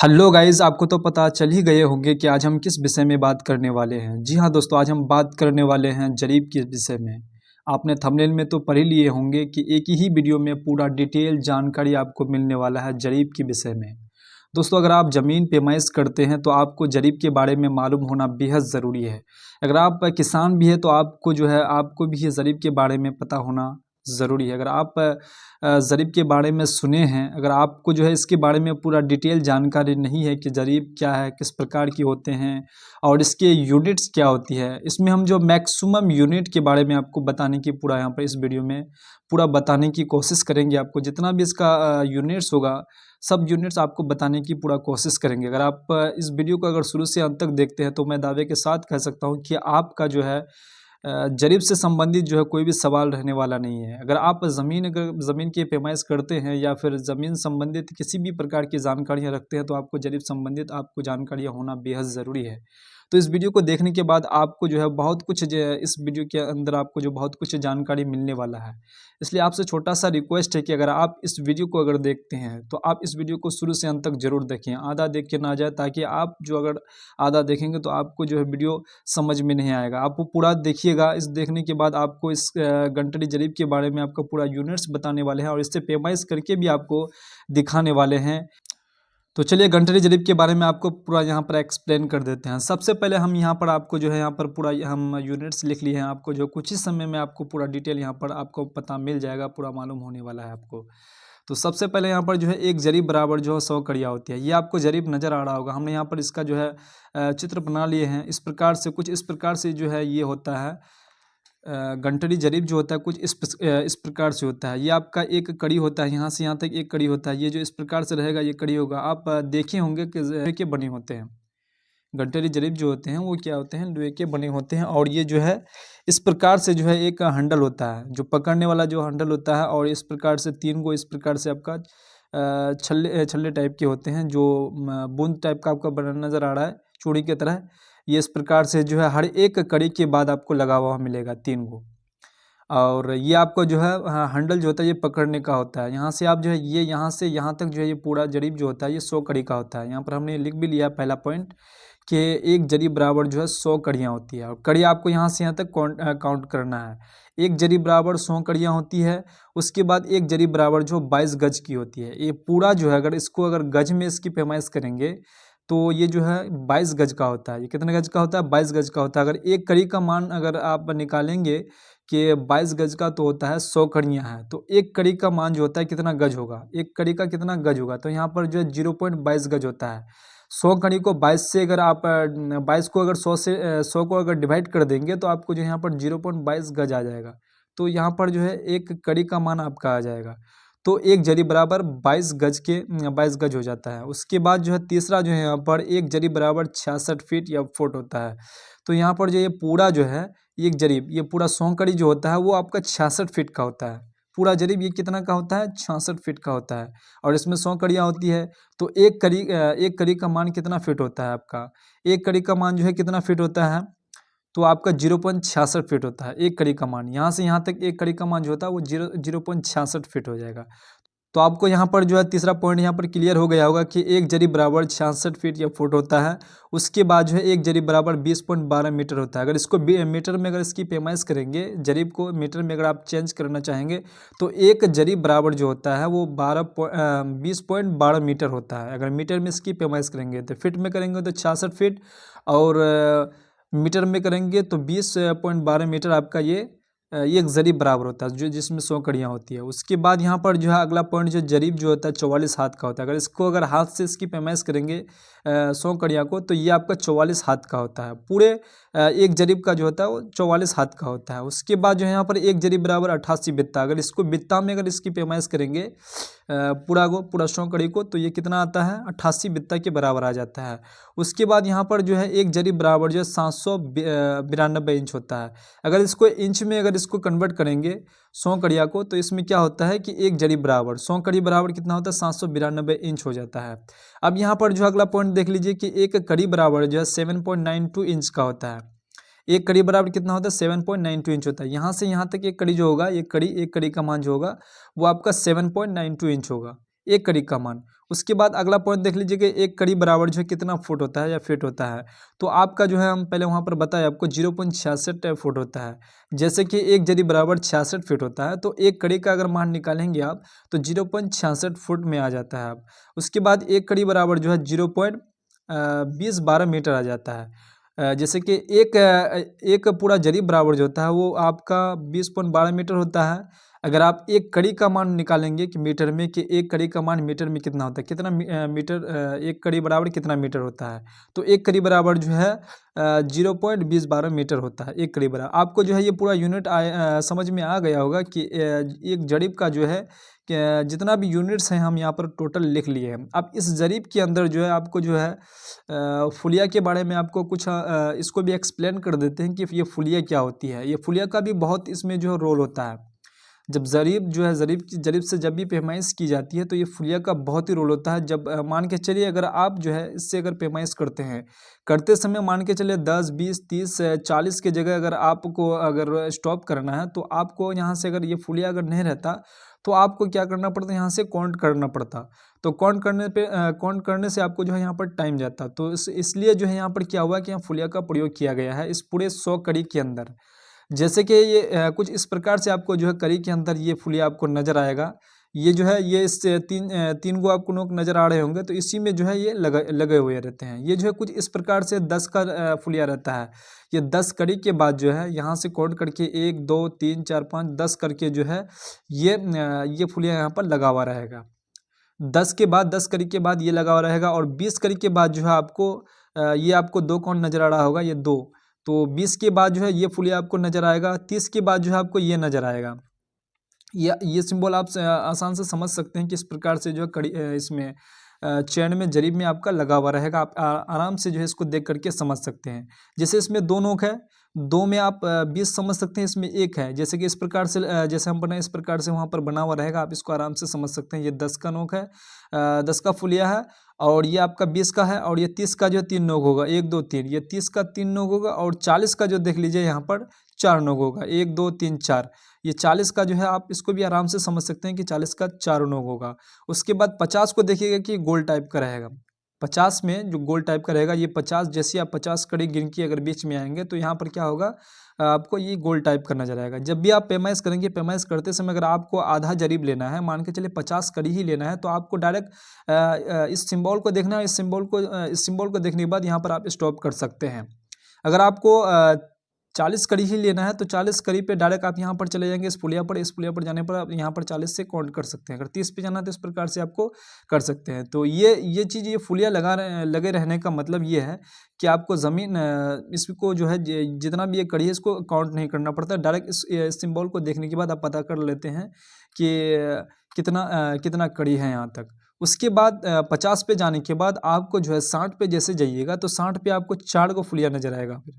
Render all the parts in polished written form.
Hello guys, आपको तो पता चल ही गए होंगे कि आज हम किस विषय में बात करने वाले हैं। जी हाँ दोस्तों, आज हम बात करने वाले हैं जरीब के विषय में। आपने थंबनेल में तो पढ़ ही लिए होंगे कि एक ही वीडियो में पूरा डिटेल जानकारी आपको मिलने वाला है जरीब के विषय में। दोस्तों, अगर आप ज़मीन पैमाइश करते हैं तो आपको जरीब के बारे में मालूम होना बेहद ज़रूरी है। अगर आप किसान भी है तो आपको जो है आपको भी ये जरीब के बारे में पता होना ज़रूरी है। अगर आप ज़रीब के बारे में सुने हैं, अगर आपको जो है इसके बारे में पूरा डिटेल जानकारी नहीं है कि ज़रीब क्या है, किस प्रकार की होते हैं और इसके यूनिट्स क्या होती है, इसमें हम जो मैक्सिमम यूनिट के बारे में आपको बताने की पूरा यहाँ पर इस वीडियो में पूरा बताने की कोशिश करेंगे। आपको जितना भी इसका यूनिट्स होगा, सब यूनिट्स आपको बताने की पूरा कोशिश करेंगे। अगर आप इस वीडियो को अगर शुरू से अंत तक देखते हैं तो मैं दावे के साथ कह सकता हूँ कि आपका जो है जरीब से संबंधित जो है कोई भी सवाल रहने वाला नहीं है। अगर ज़मीन की पैमाइश करते हैं या फिर ज़मीन संबंधित किसी भी प्रकार की जानकारियाँ रखते हैं तो आपको जरीब संबंधित आपको जानकारियाँ होना बेहद ज़रूरी है। तो इस वीडियो को देखने के बाद आपको जो है बहुत कुछ जो है इस वीडियो के अंदर आपको जो बहुत कुछ जानकारी मिलने वाला है। इसलिए आपसे छोटा सा रिक्वेस्ट है कि अगर आप इस वीडियो को अगर देखते हैं तो आप इस वीडियो को शुरू से अंत तक ज़रूर देखें, आधा देख के ना जाए, ताकि आप जो अगर आधा देखेंगे तो आपको जो है वीडियो समझ में नहीं आएगा। आप वो पूरा देखिएगा, इस देखने के बाद आपको इस गंटरी जरीब के बारे में आपको पूरा यूनिट्स बताने वाले हैं और इससे पैमाइश करके भी आपको दिखाने वाले हैं। तो चलिए गंटरी जरीब के बारे में आपको पूरा यहाँ पर एक्सप्लेन कर देते हैं। सबसे पहले हम यहाँ पर आपको जो है यहाँ पर पूरा हम यूनिट्स लिख लिए हैं। आपको जो कुछ ही समय में आपको पूरा डिटेल यहाँ पर आपको पता मिल जाएगा, पूरा मालूम होने वाला है आपको। तो सबसे पहले यहाँ पर जो है एक जरीब बराबर जो है 100 कड़ियाँ होती है। ये आपको जरीब नज़र आ रहा होगा। हमने यहाँ पर इसका जो है चित्र बना लिए हैं। इस प्रकार से कुछ इस प्रकार से जो है ये होता है। गंटरी जरीब जो होता है कुछ इस प्रकार से होता है। ये आपका एक कड़ी होता है, यहाँ से यहाँ तक एक कड़ी होता है। ये जो इस प्रकार से रहेगा ये कड़ी होगा। आप देखे होंगे कि लोहे के बने होते हैं। गंटरी जरीब जो होते हैं वो क्या होते हैं, लोहे के बने होते हैं। और ये जो है इस प्रकार से जो है एक हैंडल होता है, जो पकड़ने वाला जो हैंडल होता है। और इस प्रकार से तीन को इस प्रकार से आपका छल्ले छल्ले टाइप के होते हैं, जो बूंद टाइप का आपका बना नज़र आ रहा है चूड़ी की तरह। ये इस प्रकार से जो है हर एक कड़ी के बाद आपको लगा हुआ मिलेगा 3 गो। और ये आपको जो है हैंडल जो होता है ये पकड़ने का होता है। यहाँ से आप जो है ये यहाँ से यहाँ तक जो है ये पूरा जरीब जो होता है ये 100 कड़ी का होता है। यहाँ पर हमने लिख भी लिया पहला पॉइंट कि एक जरीब बराबर जो है 100 कड़ियाँ होती है। और कड़ी आपको यहाँ से यहाँ तक काउंट करना है। एक जरीब बराबर 100 कड़ियाँ होती है। उसके बाद एक जरीब बराबर जो 22 गज की होती है। ये पूरा जो है अगर इसको अगर गज में इसकी पैमाइश करेंगे तो ये जो है 22 गज का होता है। ये कितने गज का होता है? 22 गज का होता है। अगर एक कड़ी का मान अगर आप निकालेंगे कि 22 गज का तो होता है 100 कड़ियाँ हैं, तो एक कड़ी का मान जो होता है कितना गज होगा, एक कड़ी का कितना गज होगा, तो यहाँ पर जो है 0.22 गज होता है। 100 कड़ी को 22 से अगर आप 22 को अगर 100 को अगर डिवाइड कर देंगे तो आपको जो यहाँ पर 0.22 गज आ जाएगा। तो यहाँ पर जो है एक कड़ी का मान आपका आ जाएगा। तो एक जरी बराबर 22 गज हो जाता है। उसके बाद जो है तीसरा जो है यहाँ पर एक जरी बराबर 66 फीट या फुट होता है। तो यहाँ पर जो ये पूरा जो है एक जरीब, ये पूरा 100 कड़ी जो होता है वो आपका 66 फीट का होता है। पूरा जरीब ये कितना का होता है? 66 फीट का होता है। और इसमें 100 कड़ियाँ होती है। तो एक कड़ी का मान कितना फीट होता है आपका? एक कड़ी का मान जो है कितना फीट होता है? तो आपका 0.66 फीट होता है एक कड़ी का मान। यहाँ से यहाँ तक एक कड़ी का मान जो होता है वो 0.66 फीट हो जाएगा। तो आपको यहाँ पर जो है तीसरा पॉइंट यहाँ पर क्लियर हो गया होगा कि एक जरी बराबर 66 फीट या फुट होता है। उसके बाद जो है एक जरीब बराबर 20.12 मीटर होता है। अगर इसको मीटर में अगर इसकी पैमाइश करेंगे, जरीब को मीटर में अगर आप चेंज करना चाहेंगे तो एक जरीब बराबर जो होता है वो 20.12 मीटर होता है। अगर मीटर में इसकी पैमाइश करेंगे तो फिट में करेंगे तो 66 फीट, और मीटर में करेंगे तो 20.12 मीटर आपका ये एक जरीब बराबर होता है, जो जिसमें 100 कड़ियाँ होती है। उसके बाद यहाँ पर जो है अगला पॉइंट जो जरीब जो होता है 44 हाथ का होता है। अगर इसको अगर हाथ से इसकी पैमाइश करेंगे 100 कड़ियाँ को तो ये आपका 44 हाथ का होता है। पूरे एक जरीब का जो होता है वो 44 हाथ का होता है। उसके बाद जो है यहाँ पर एक जरीब बराबर 88 बित्ता। अगर इसको बित्ता में अगर इसकी पैमाइश करेंगे पूरा 100 कड़ी को तो ये कितना आता है? 88 बित्ता के बराबर आ जाता है। उसके बाद यहाँ पर जो है एक जरीब बराबर जो है 792 इंच होता है। अगर इसको इंच में अगर इसको कन्वर्ट करेंगे 100 कड़िया को तो इसमें क्या होता है कि एक जरीब बराबर 100 कड़ी बराबर कितना होता है? 792 इंच हो जाता है। अब यहाँ पर जो अगला पॉइंट देख लीजिए कि एक कड़ी बराबर जो है 7.92 इंच का होता है। एक कड़ी बराबर कितना होता है? 7.92 इंच होता है। यहाँ से यहाँ तक एक कड़ी जो होगा, एक कड़ी का मान जो होगा वो आपका 7.92 इंच होगा, एक कड़ी का मान। उसके बाद अगला पॉइंट देख लीजिए कि एक कड़ी बराबर जो है कितना फुट होता है या फीट होता है। तो आपका जो है हम पहले वहाँ पर बताए आपको 0.66 फुट होता है। जैसे कि एक जरी बराबर 66 फीट होता है, तो एक कड़ी का अगर मान निकालेंगे आप तो 0.66 फुट में आ जाता है आप। उसके बाद एक कड़ी बराबर जो है 0.2012 मीटर आ जाता है। जैसे कि एक पूरा जरी बराबर जो होता है वो आपका 20.12 मीटर होता है। अगर आप एक कड़ी का मान निकालेंगे कि मीटर में, कि एक कड़ी का मान मीटर में कितना होता है, कितना मीटर, एक कड़ी बराबर कितना मीटर होता है, तो एक कड़ी बराबर जो है 0.2012 मीटर होता है एक कड़ी बराबर। आपको जो है ये पूरा यूनिट समझ में आ गया होगा कि एक जरीब का जो है जितना भी यूनिट्स हैं हम यहाँ पर टोटल लिख लिए हैं। अब इस जरीब के अंदर जो है आपको जो है फुलिया के बारे में आपको कुछ इसको भी एक्सप्लेन कर देते हैं कि ये फुलिया क्या होती है। ये फुलिया का भी बहुत इसमें जो है रोल होता है। जब जरीब जो है जरीब से जब भी पैमाइश की जाती है तो ये फुलिया का बहुत ही रोल होता है। जब मान के चलिए अगर आप जो है इससे अगर पैमाइश करते हैं, करते समय मान के चलिए 10, 20, 30, 40 के जगह अगर आपको अगर स्टॉप करना है, तो आपको यहाँ से अगर ये फुलिया अगर नहीं रहता तो आपको क्या करना पड़ता, यहाँ से काउंट करना पड़ता। तो काउंट करने से आपको जो है यहाँ पर टाइम जाता। तो इसलिए जो है यहाँ पर क्या हुआ कि यहाँ फुलिया का प्रयोग किया गया है इस पूरे 100 कड़ी के अंदर। जैसे कि ये कुछ इस प्रकार से आपको जो है कड़ी के अंदर ये फुलिया आपको नज़र आएगा। ये जो है ये इस तीन गो आपको नोक नज़र आ रहे होंगे, तो इसी में जो है ये लगे हुए रहते हैं। ये जो है कुछ इस प्रकार से 10 का फुलिया रहता है। ये 10 कड़ी के बाद जो है यहाँ से काउंट करके 1, 2, 3, 4, 5, 10 करके जो है ये फुलिया यहाँ पर लगा हुआ रहेगा। 10 के बाद 10 कड़ी के बाद ये लगा हुआ रहेगा, और 20 कड़ी के बाद जो है आपको ये आपको 2 कौन नज़र आ रहा होगा, ये 2। तो 20 के बाद जो है ये फुलिया आपको नज़र आएगा। 30 के बाद जो है आपको ये नज़र आएगा। ये सिंबल आप आसान से समझ सकते हैं कि इस प्रकार से जो है कड़ी इसमें चैन में जरीब में आपका लगा हुआ रहेगा। आप आराम से जो है इसको देख करके समझ सकते हैं। जैसे इसमें 2 नोक है, 2 में आप 20 समझ सकते हैं, इसमें 1 है। जैसे कि इस प्रकार से जैसे हम बनाए इस प्रकार से वहाँ पर बना हुआ रहेगा, आप इसको आराम से समझ सकते हैं। ये 10 का नोक है, 10 का फुलिया है, और ये आपका 20 का है, और ये 30 का जो है 3 नोक होगा, 1, 2, 3। ये 30 का 3 नोक होगा, और 40 का जो देख लीजिए यहाँ पर 4 नोक होगा, 1, 2, 3, 4। ये 40 का जो है आप इसको भी आराम से समझ सकते हैं कि 40 का 4 नोक होगा। उसके बाद 50 को देखिएगा कि गोल टाइप का रहेगा। 50 में जो गोल टाइप का रहेगा, ये 50 जैसे आप 50 कड़ी गिन के अगर बीच में आएंगे तो यहाँ पर क्या होगा, आपको ये गोल टाइप का नजर आएगा। जब भी आप पैमाइश करेंगे, पैमाइश करते समय अगर आपको आधा जरीब लेना है, मान के चलिए 50 कड़ी ही लेना है, तो आपको डायरेक्ट इस सिंबल को देखना है। इस सिंबल को देखने के बाद यहाँ पर आप स्टॉप कर सकते हैं। अगर आपको 40 कड़ी ही लेना है तो 40 कड़ी पे डायरेक्ट आप यहाँ पर चले जाएंगे इस पुलिया पर। इस पुलिया पर जाने पर आप यहाँ पर 40 से काउंट कर सकते हैं। अगर 30 पे जाना है तो इस प्रकार से आपको कर सकते हैं। तो ये चीज़, ये फुलिया लगे रहने का मतलब ये है कि आपको ज़मीन इसको जो है जितना भी ये कड़ी है इसको काउंट नहीं करना पड़ता। डायरेक्ट इस सिंबल को देखने के बाद आप पता कर लेते हैं कि कितना कड़ी है यहाँ तक। उसके बाद 50 पे जाने के बाद आपको जो है 60 पे जैसे जाइएगा तो 60 पे आपको 4 को फुलिया नजर आएगा। फिर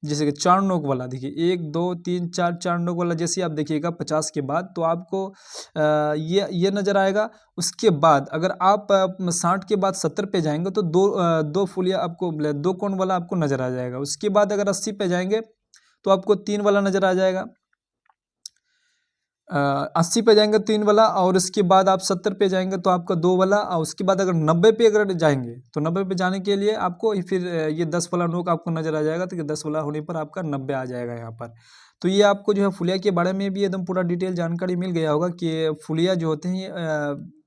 जैसे कि 4 नोक वाला देखिए, 1, 2, 3, 4, 4 नोक वाला जैसे आप देखिएगा 50 के बाद, तो आपको ये नज़र आएगा। उसके बाद अगर आप 60 के बाद 70 पे जाएंगे तो दो फुलिया आपको 2 कोण वाला आपको नज़र आ जाएगा। उसके बाद अगर 80 पे जाएंगे तो आपको 3 वाला नज़र आ जाएगा। 80 पे जाएंगे 3 वाला, और उसके बाद आप 70 पे जाएंगे तो आपका 2 वाला, और उसके बाद अगर 90 पे अगर जाएंगे तो 90 पे जाने के लिए आपको फिर ये 10 वाला नोक आपको नज़र आ जाएगा। तो ये 10 वाला होने पर आपका 90 आ जाएगा यहाँ पर। तो ये आपको जो है फुलिया के बारे में भी एकदम पूरा डिटेल जानकारी मिल गया होगा कि फुलिया जो होते हैं ये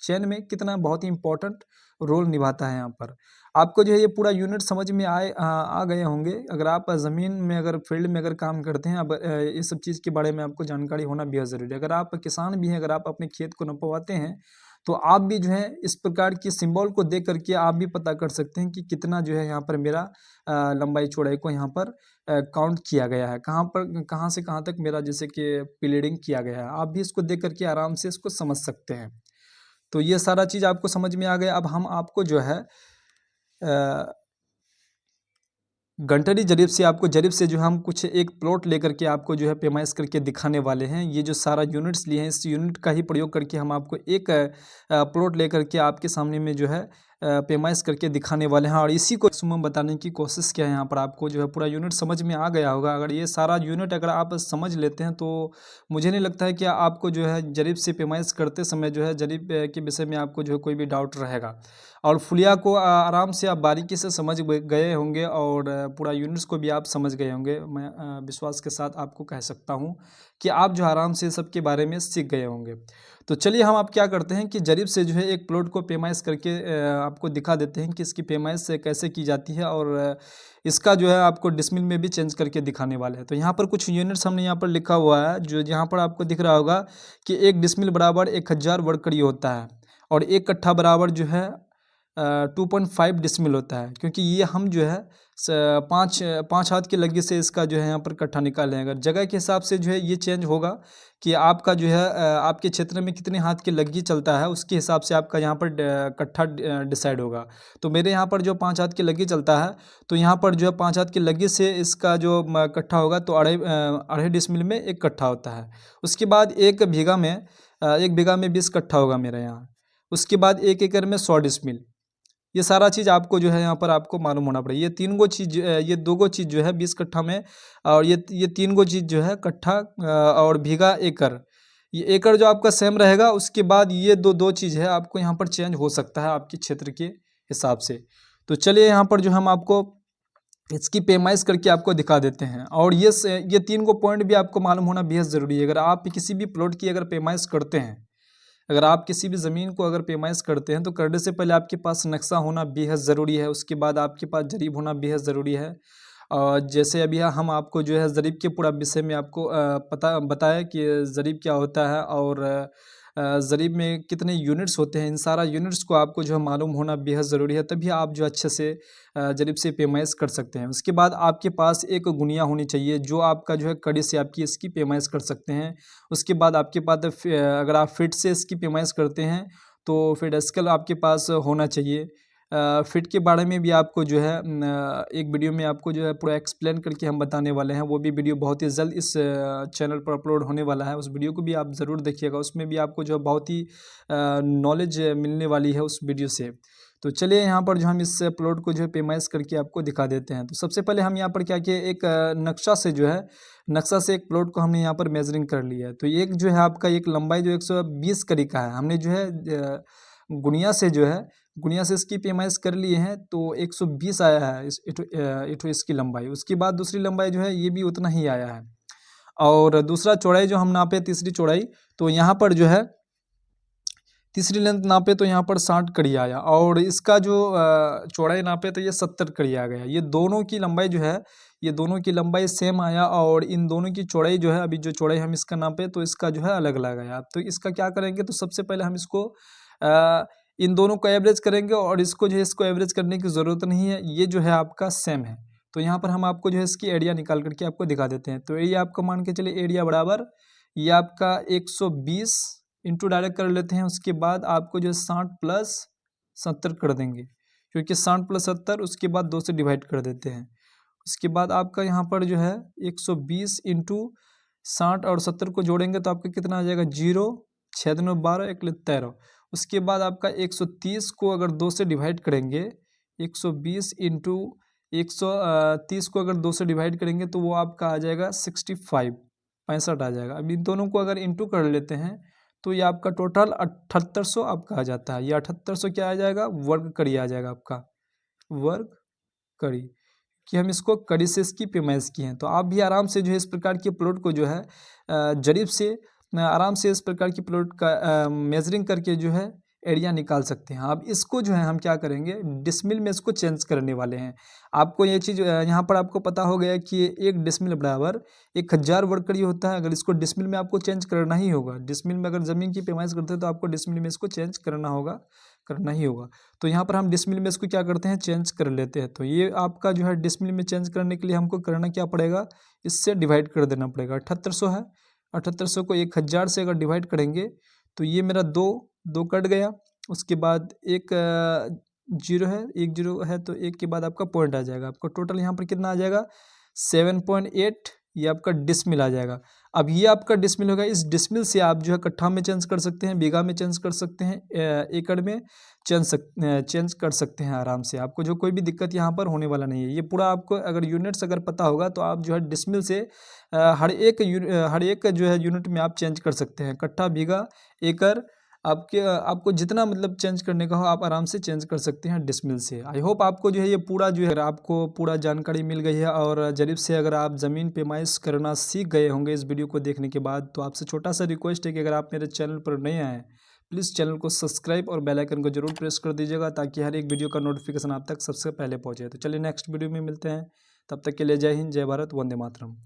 चैन में कितना बहुत ही इंपॉर्टेंट रोल निभाता है यहाँ पर। आपको जो है ये पूरा यूनिट समझ में आ गए होंगे। अगर आप ज़मीन में अगर फील्ड में अगर काम करते हैं, अब इस सब चीज़ के बारे में आपको जानकारी होना बेहद ज़रूरी है। अगर आप किसान भी हैं, अगर आप अपने खेत को नपवाते हैं, तो आप भी जो है इस प्रकार की सिंबल को देख करके आप भी पता कर सकते हैं कि कितना जो है यहाँ पर मेरा लंबाई चौड़ाई को यहाँ पर काउंट किया गया है, कहाँ से कहाँ तक मेरा जैसे कि प्लीडिंग किया गया है। आप भी इसको देख करके आराम से इसको समझ सकते हैं। तो ये सारा चीज़ आपको समझ में आ गया। अब हम आपको जो है गंटरी जरीब से, आपको जरीब से जो हम कुछ एक प्लॉट लेकर के आपको जो है पैमाइश करके दिखाने वाले हैं। ये जो सारा यूनिट्स लिए हैं, इस यूनिट का ही प्रयोग करके हम आपको एक प्लॉट लेकर के आपके सामने में जो है पैमाइश करके दिखाने वाले हैं और इसी को मैक्सिमम बताने की कोशिश किया है। यहाँ पर आपको जो है पूरा यूनिट समझ में आ गया होगा। अगर ये सारा यूनिट अगर आप समझ लेते हैं तो मुझे नहीं लगता है कि आपको जो है जरीब से पैमाइश करते समय जो है जरीब के विषय में आपको जो है कोई भी डाउट रहेगा। और फुलिया को आराम से आप बारीकी से समझ गए होंगे और पूरा यूनिट्स को भी आप समझ गए होंगे। मैं विश्वास के साथ आपको कह सकता हूँ कि आप जो आराम से सबके बारे में सीख गए होंगे। तो चलिए हम आप क्या करते हैं कि जरीब से जो है एक प्लॉट को पैमाइश करके आपको दिखा देते हैं कि इसकी पैमाइश कैसे की जाती है और इसका जो है आपको डिसमिल में भी चेंज करके दिखाने वाले हैं। तो यहाँ पर कुछ यूनिट्स हमने यहाँ पर लिखा हुआ है जो यहाँ पर आपको दिख रहा होगा कि 1 डिसमिल बराबर 1000 वर्ग कड़ी होता है और 1 कट्ठा बराबर जो है 2.5 डिसमिल होता है। क्योंकि ये हम जो है पाँच हाथ की लगी से इसका जो है यहाँ पर कट्ठा निकालें। अगर जगह के हिसाब से जो है ये चेंज होगा कि आपका जो है आपके क्षेत्र में कितने हाथ की लग्गी चलता है उसके हिसाब से आपका यहाँ पर कट्ठा डिसाइड होगा। तो मेरे यहाँ पर जो 5 हाथ की लग्गी चलता है तो यहाँ पर जो है 5 हाथ की लग्गी से इसका जो कट्ठा होगा तो अढ़ाई डिसमिल में 1 कट्ठा होता है। उसके बाद 1 बीघा में 20 कट्ठा होगा मेरे यहाँ। उसके बाद 1 एकड़ में 100 डिसमिल। ये सारा चीज़ आपको जो है यहाँ पर आपको मालूम होना पड़ेगा। ये 3 गो चीज़ ये 2 गो चीज़ जो है 20 कट्ठा में और ये 3 गो चीज़ जो है कट्ठा और बीघा एकड़। ये एकड़ जो आपका सेम रहेगा। उसके बाद ये दो चीज़ है आपको यहाँ पर चेंज हो सकता है आपके क्षेत्र के हिसाब से। तो चलिए यहाँ पर जो हम आपको इसकी पैमाइश करके आपको दिखा देते हैं। और ये 3 गो पॉइंट भी आपको मालूम होना बेहद ज़रूरी है। अगर आप किसी भी प्लॉट की अगर पैमाइश करते हैं, अगर आप किसी भी ज़मीन को अगर पैमाइश करते हैं तो करने से पहले आपके पास नक्शा होना बेहद ज़रूरी है। उसके बाद आपके पास जरीब होना बेहद ज़रूरी है। और जैसे अभी हम आपको जो है जरीब के पूरा विषय में आपको बताया कि जरीब क्या होता है और जरीब में कितने यूनिट्स होते हैं। इन सारा यूनिट्स को आपको जो है मालूम होना बेहद ज़रूरी है, तभी आप जो अच्छे से जरीब से पैमाइश कर सकते हैं। उसके बाद आपके पास एक गुनिया होनी चाहिए जो आपका जो है कड़ी से आपकी इसकी पैमाइश कर सकते हैं। उसके बाद आपके पास अगर आप फिट से इसकी पैमाइश करते हैं तो फिट स्केल आपके पास होना चाहिए। फिट के बारे में भी आपको जो है एक वीडियो में आपको जो है पूरा एक्सप्लेन करके हम बताने वाले हैं। वो भी वीडियो बहुत ही जल्द इस चैनल पर अपलोड होने वाला है। उस वीडियो को भी आप ज़रूर देखिएगा। उसमें भी आपको जो बहुत ही नॉलेज मिलने वाली है उस वीडियो से। तो चलिए यहाँ पर जो हम इस प्लॉट को जो है पैमाइश करके आपको दिखा देते हैं। तो सबसे पहले हम यहाँ पर क्या किए, एक नक्शा से एक प्लॉट को हमने यहाँ पर मेजरिंग कर लिया है। तो एक जो है आपका एक लंबाई जो 120 कड़ी का है, हमने जो है गुनिया से इसकी पैमाइश कर लिए हैं तो 120 आया है इसकी लंबाई। उसके बाद दूसरी लंबाई जो है ये भी उतना ही आया है। और दूसरा चौड़ाई जो हम नापे, तीसरी चौड़ाई, तो यहाँ पर जो है तीसरी लेंथ नापे तो यहाँ पर 60 कड़ी आया। और इसका जो चौड़ाई नापे तो ये 70 कड़ी आ गया। ये दोनों की लंबाई जो है ये दोनों की लंबाई सेम आया और इन दोनों की चौड़ाई जो है अभी जो चौड़ाई हम इसका नापे तो इसका जो है अलग अलग आया। तो इसका क्या करेंगे, तो सबसे पहले हम इसको इन दोनों को एवरेज करेंगे और इसको जो है इसको एवरेज करने की ज़रूरत नहीं है, ये जो है आपका सेम है। तो यहाँ पर हम आपको जो है इसकी एरिया निकाल करके आपको दिखा देते हैं। तो एरिया आपका मान के चलिए एरिया बराबर ये आपका 120 इंटू डायरेक्ट कर लेते हैं। उसके बाद आपको जो है 60 प्लस 70 कर देंगे, क्योंकि 60 प्लस 70 उसके बाद 2 से डिवाइड कर देते हैं। उसके बाद आपका यहाँ पर जो है 120 इंटू 60 और 70 को जोड़ेंगे तो आपका कितना आ जाएगा, 0, 6 दूनी 12, 1 13। उसके बाद आपका 130 को अगर 2 से डिवाइड करेंगे, 120 इंटू 130 को अगर 2 से डिवाइड करेंगे तो वो आपका आ जाएगा 65 आ जाएगा। अब इन दोनों को अगर इंटू कर लेते हैं तो ये आपका टोटल 7800 आपका आ जाता है। ये 7800 क्या आ जाएगा, वर्ग कड़ी आ जाएगा आपका, वर्ग कड़ी, कि हम इसको कड़ी से इसकी पैमाइश किए हैं। तो आप भी आराम से जो है इस प्रकार के प्लॉट को जो है जरीब से आराम से इस प्रकार की प्लॉट का मेजरिंग करके जो है एरिया निकाल सकते हैं। अब इसको जो है हम क्या करेंगे, डिसमिल में इसको चेंज करने वाले हैं। आपको ये चीज़ यहाँ पर आपको पता हो गया कि 1 डिसमिल बराबर 1000 वर्ग कड़ी होता है। अगर इसको डिसमिल में आपको चेंज करना ही होगा, डिसमिल में अगर ज़मीन की पैमाइश करते हैं तो आपको डिसमिल में इसको चेंज करना ही होगा। तो यहाँ पर हम डिसमिल में इसको क्या करते हैं, चेंज कर लेते हैं। तो ये आपका जो है डिसमिल में चेंज करने के लिए हमको करना क्या पड़ेगा, इससे डिवाइड कर देना पड़ेगा। 7800 है, 7800 को 1000 से अगर डिवाइड करेंगे तो ये मेरा दो कट गया। उसके बाद एक जीरो है, एक जीरो है तो एक के बाद आपका पॉइंट आ जाएगा। आपका टोटल यहाँ पर कितना आ जाएगा, 7.8 ये आपका डिसमिल आ जाएगा। अब ये आपका डिसमिल होगा, इस डिसमिल से आप जो है कट्ठा में चेंज कर सकते हैं, बीघा में चेंज कर सकते हैं, एकड़ में चेंज कर सकते हैं आराम से। आपको जो कोई भी दिक्कत यहाँ पर होने वाला नहीं है। ये पूरा आपको अगर यूनिट्स अगर पता होगा तो आप जो है डिसमिल से हर एक जो है यूनिट में आप चेंज कर सकते हैं। कट्ठा, बीघा, एकड़, आपको जितना मतलब चेंज करने का हो आप आराम से चेंज कर सकते हैं डिसमिल से। आई होप आपको जो है ये पूरा जो है आपको पूरा जानकारी मिल गई है। और जरीब से अगर आप ज़मीन पैमाइश करना सीख गए होंगे इस वीडियो को देखने के बाद, तो आपसे छोटा सा रिक्वेस्ट है कि अगर आप मेरे चैनल पर नए आए प्लीज़ चैनल को सब्सक्राइब और बेल आइकन को जरूर प्रेस कर दीजिएगा, ताकि हर एक वीडियो का नोटिफिकेशन आप तक सबसे पहले पहुँचे। तो चलिए नेक्स्ट वीडियो में मिलते हैं, तब तक के लिए जय हिंद, जय भारत, वंदे मातरम।